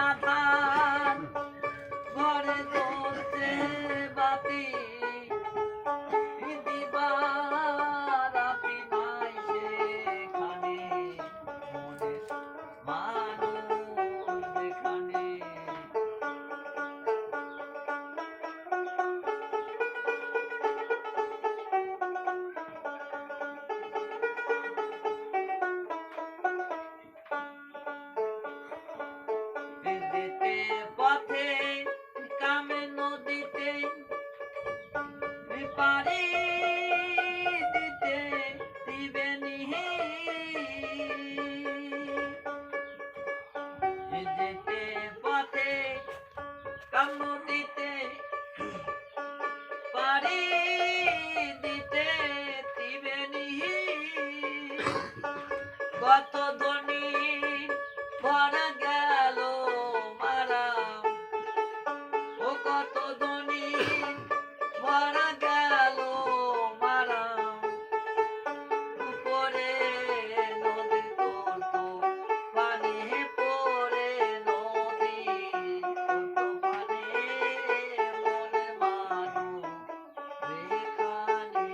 আধার ঘরে জ্বলছে বাতি দিবারাতি নাই সেখানে মনে মানুষ যেখানে যেতে পথে কামে নদীতে পারি দিতে দিবে নিহি যেতে পথে কাম নদীতে পারি দিতে দিবে নিহি কত ধনী ভরা গেল মারা ও কত ধনী ভরা গেল মারা উপরে নদী তো পানি পড়ে নদী তো পানি মনে মানুষ যেখানে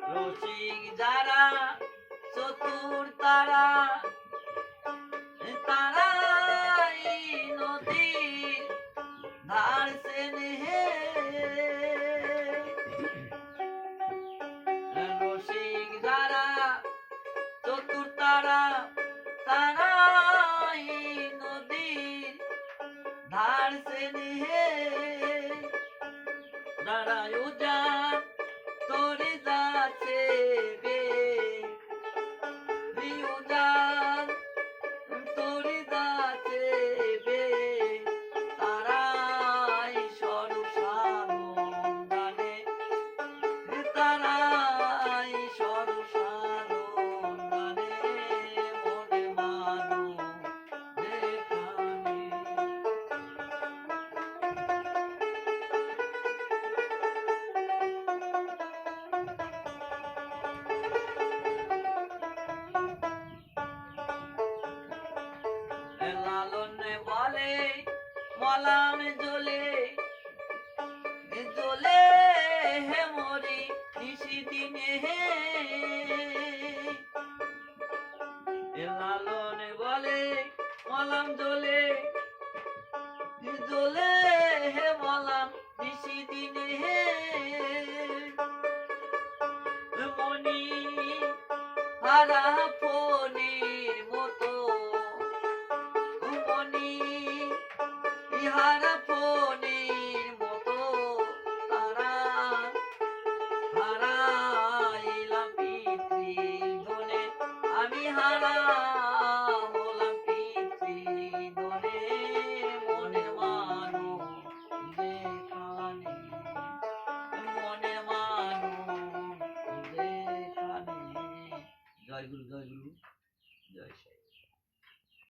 রসিক যারা চতুর তারা তারাই নদীর ধার চেনে রসিক যারা চতুর তারা তারাই নদীর ধার চেনে দাঁড়ায় যা তোরে যাচ্ছে বে রিউজান তোরে যাচ্ছে বে তারাই স্বরূপ সাধন জানে তারাই স্বরূপ সাধন জানে মনে মানুষ যেখানে লালন বলে মলাম জ্বলে জ্বলে হে মরি নিশি দিনে হে লালন বলে মলাম জ্বলে জ্বলে হে মলাম নিশি দিনে হে মনি হারা ফণির মতো মনি ইহারা ফণির মতো তারা হারাইলাম পিতৃ ধনে আমি হারা